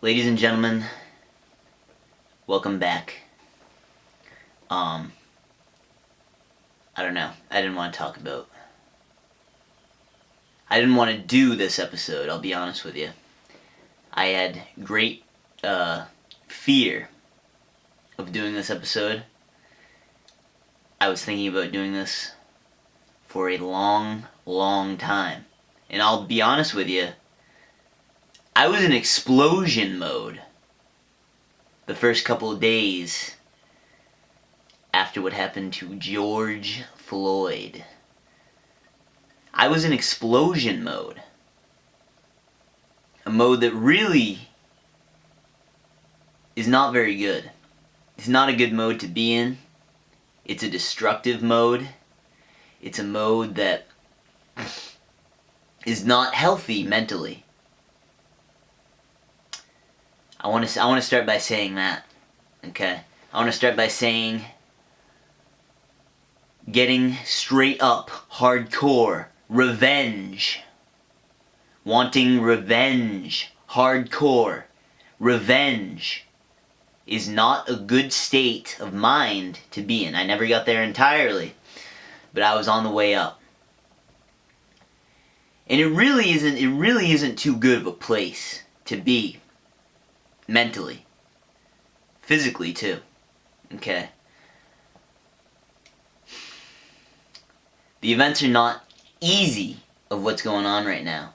Ladies and gentlemen, welcome back. I don't know. I didn't want to do this episode, I'll be honest with you. I had great fear of doing this episode. I was thinking about doing this for a long, long time. And I'll be honest with you, I was in explosion mode the first couple of days after what happened to George Floyd. I was in explosion mode. A mode that really is not very good. It's not a good mode to be in. It's a destructive mode. It's a mode that is not healthy mentally. I want to start by saying that. Okay? I want to start by saying getting straight up, hardcore, revenge. Wanting revenge, hardcore, revenge is not a good state of mind to be in. I never got there entirely, but I was on the way up. And it really isn't too good of a place to be. Mentally. Physically, too. Okay? The events are not easy of what's going on right now.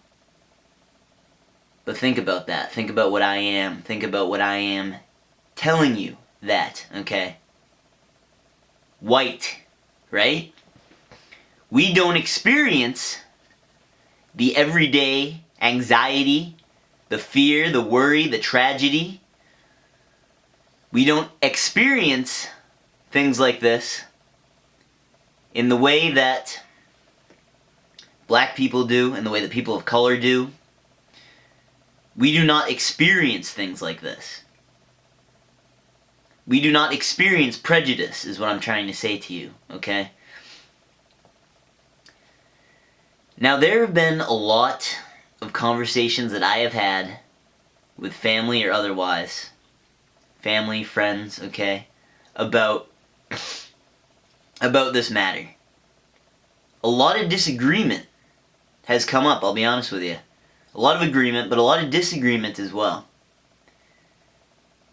But think about that. Think about what I am. Think about what I am telling you that, okay? White, right? We don't experience the everyday anxiety, the fear, the worry, the tragedy. We don't experience things like this in the way that black people do, in the way that people of color do. We do not experience things like this. We do not experience prejudice, is what I'm trying to say to you, okay? Now, there have been a lot of conversations that I have had with family or otherwise, family, friends, okay, about this matter. A lot of disagreement has come up, I'll be honest with you. A lot of agreement, but a lot of disagreement as well.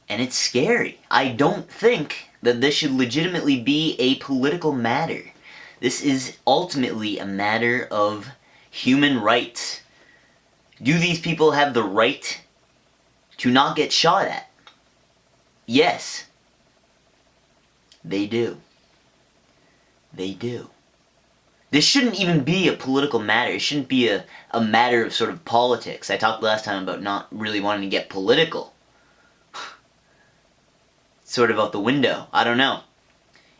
And it's scary. I don't think that this should legitimately be a political matter. This is ultimately a matter of human rights. Do these people have the right to not get shot at? Yes. They do. They do. This shouldn't even be a political matter. It shouldn't be a matter of sort of politics. I talked last time about not really wanting to get political. Sort of out the window. I don't know.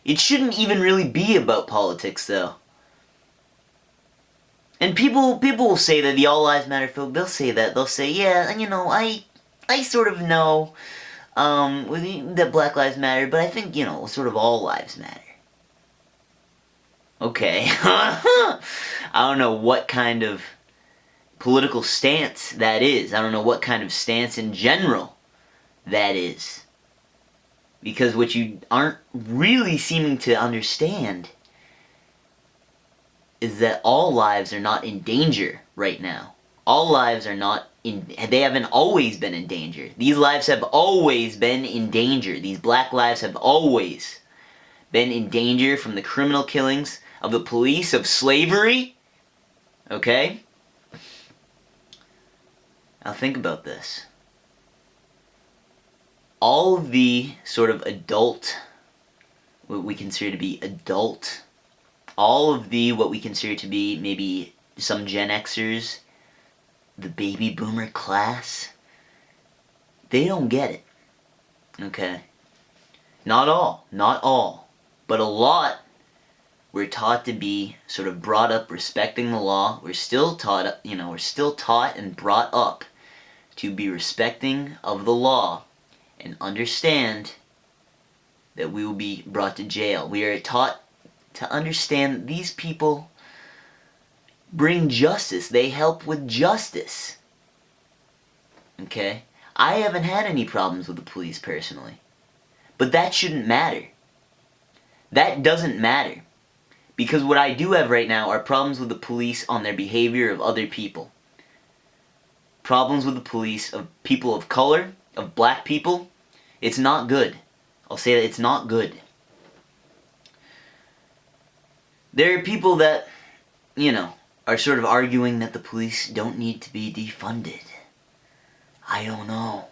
It shouldn't even really be about politics, though. And people will say that the All Lives Matter folk, they'll say that. They'll say, yeah, you know, I sort of know that Black Lives Matter, but I think, you know, sort of all lives matter. Okay. I don't know what kind of political stance that is. I don't know what kind of stance in general that is. Because what you aren't really seeming to understand is that all lives are not in danger right now. All lives are not they haven't always been in danger. These lives have always been in danger. These black lives have always been in danger from the criminal killings of the police, of slavery. Okay? Now think about this. All of the sort of adult, what we consider to be adult, all of the what we consider to be maybe some Gen Xers, the baby boomer class, they don't get it. Okay? Not all, but a lot were taught to be sort of brought up respecting the law. We're still taught, we're still taught and brought up to be respecting of the law and understand that we will be brought to jail. We are taught to understand that these people bring justice. They help with justice. Okay? I haven't had any problems with the police personally. But that shouldn't matter. That doesn't matter. Because what I do have right now are problems with the police on their behavior of other people. Problems with the police of people of color, of black people. It's not good. I'll say that it's not good. There are people that, are sort of arguing that the police don't need to be defunded. I don't know.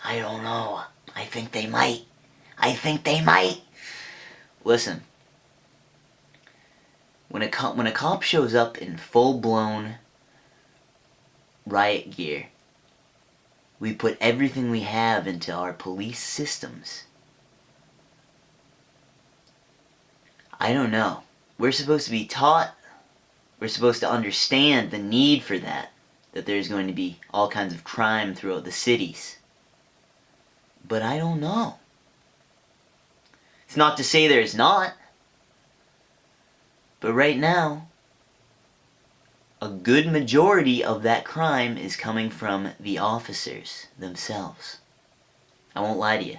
I think they might. Listen. When a cop shows up in full-blown riot gear, we put everything we have into our police systems. I don't know. We're supposed to be taught, we're supposed to understand the need for that there's going to be all kinds of crime throughout the cities. But I don't know. It's not to say there's not. But right now, a good majority of that crime is coming from the officers themselves. I won't lie to you.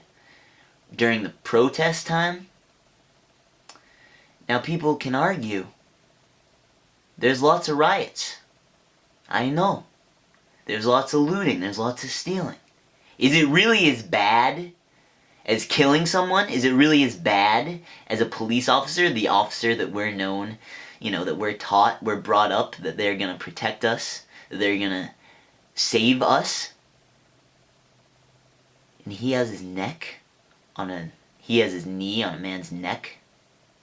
During the protest time, now people can argue. There's lots of riots. I know. There's lots of looting. There's lots of stealing. Is it really as bad as killing someone? Is it really as bad as a police officer, the officer that we're known, that we're taught, we're brought up, that they're going to protect us, that they're going to save us? And he has his knee on a man's neck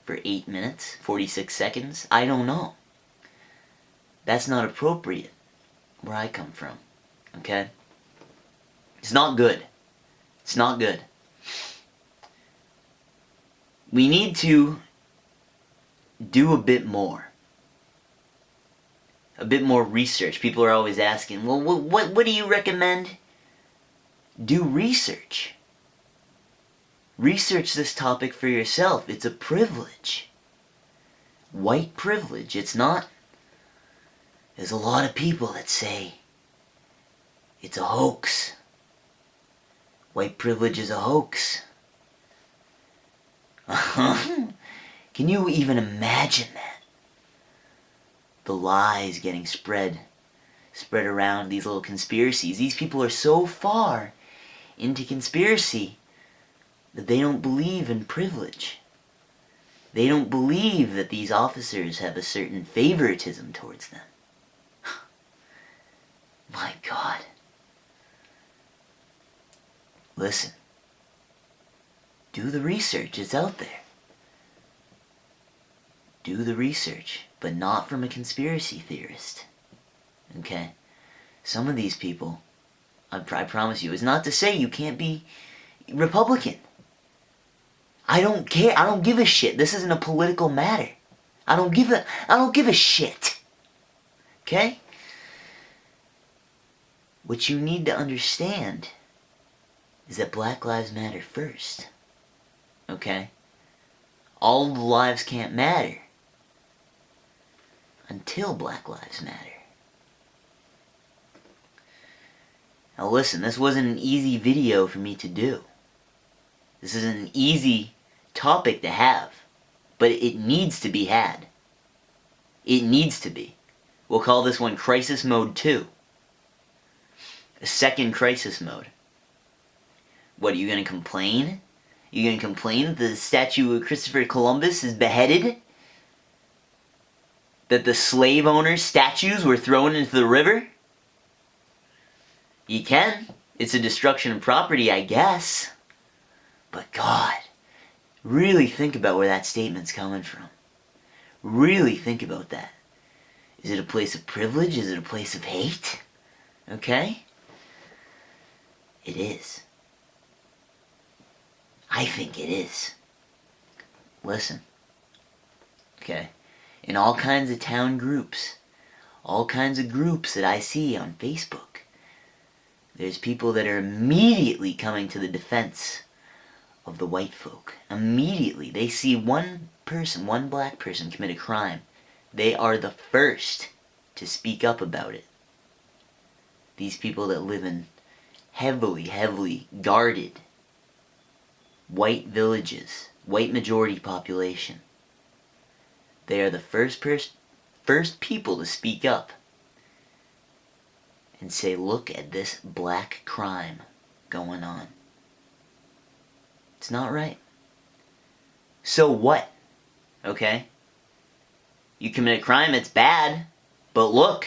for 8 minutes, 46 seconds? I don't know. That's not appropriate where I come from, okay? It's not good. It's not good. We need to do a bit more. A bit more research. People are always asking, well, what do you recommend? Do research. Research this topic for yourself. It's a privilege. White privilege. It's not. There's a lot of people that say it's a hoax. White privilege is a hoax. Can you even imagine that? The lies getting spread around, these little conspiracies. These people are so far into conspiracy that they don't believe in privilege. They don't believe that these officers have a certain favoritism towards them. My God. Listen. Do the research. It's out there. Do the research, but not from a conspiracy theorist. Okay? Some of these people, I promise you, it's not to say you can't be Republican. I don't care. I don't give a shit. This isn't a political matter. I don't give a shit. Okay? What you need to understand is that Black Lives Matter first. Okay? All the lives can't matter until Black Lives Matter. Now listen, this wasn't an easy video for me to do. This isn't an easy topic to have, but it needs to be had. It needs to be. We'll call this one Crisis Mode 2. A second crisis mode. What, are you going to complain? You going to complain that the statue of Christopher Columbus is beheaded? That the slave owners' statues were thrown into the river? You can. It's a destruction of property, I guess. But God, really think about where that statement's coming from. Really think about that. Is it a place of privilege? Is it a place of hate? Okay? It is. I think it is. Listen. Okay? In all kinds of town groups, all kinds of groups that I see on Facebook, there's people that are immediately coming to the defense of the white folk. Immediately. They see one person, one black person commit a crime. They are the first to speak up about it. These people that live in heavily guarded white villages, white majority population. They are the first people to speak up and say, look at this black crime going on. It's not right. So what? Okay? You commit a crime, it's bad. But look,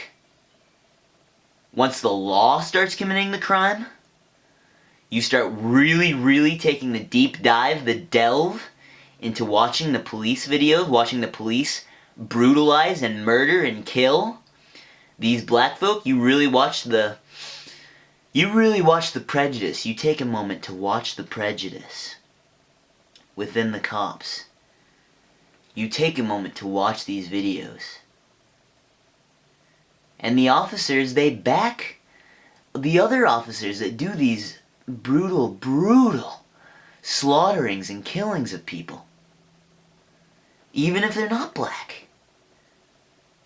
once the law starts committing the crime, you start really taking the deep dive, the delve into watching the police videos, watching the police brutalize and murder and kill these black folk. You really watch the prejudice. You take a moment to watch the prejudice within the cops. You take a moment to watch these videos. And the officers, they back the other officers that do these brutal slaughterings and killings of people. Even if they're not black.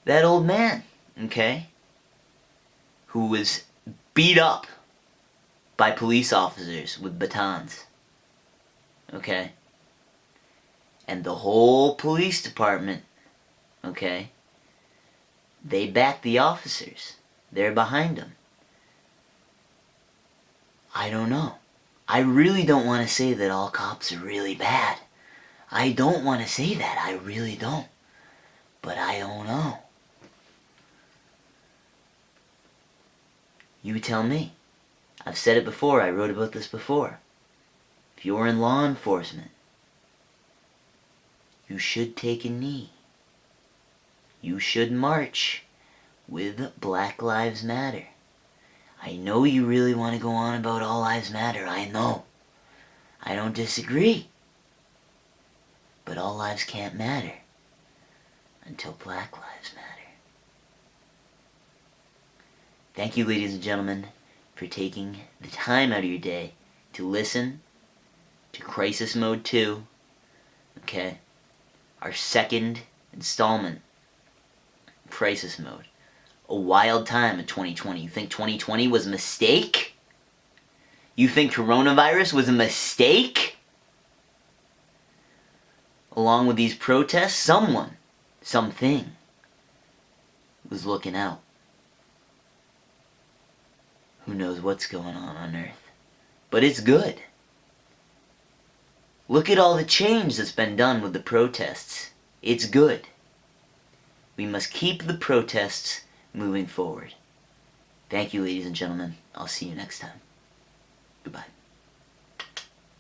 That old man, okay, who was beat up by police officers with batons. Okay? And the whole police department, okay, they back the officers. They're behind them. I don't know. I really don't want to say that all cops are really bad. I don't want to say that. I really don't. But I don't know. You tell me. I've said it before. I wrote about this before. If you're in law enforcement, you should take a knee. You should march with Black Lives Matter. I know you really want to go on about All Lives Matter. I know. I don't disagree. But all lives can't matter until Black Lives Matter. Thank you, ladies and gentlemen, for taking the time out of your day to listen to Crisis Mode 2. Okay? Our second installment, Crisis Mode. A wild time in 2020. You think 2020 was a mistake? You think coronavirus was a mistake? Along with these protests, something was looking out. Who knows what's going on Earth? But it's good. Look at all the change that's been done with the protests. It's good. We must keep the protests moving forward. Thank you, ladies and gentlemen. I'll see you next time. Goodbye.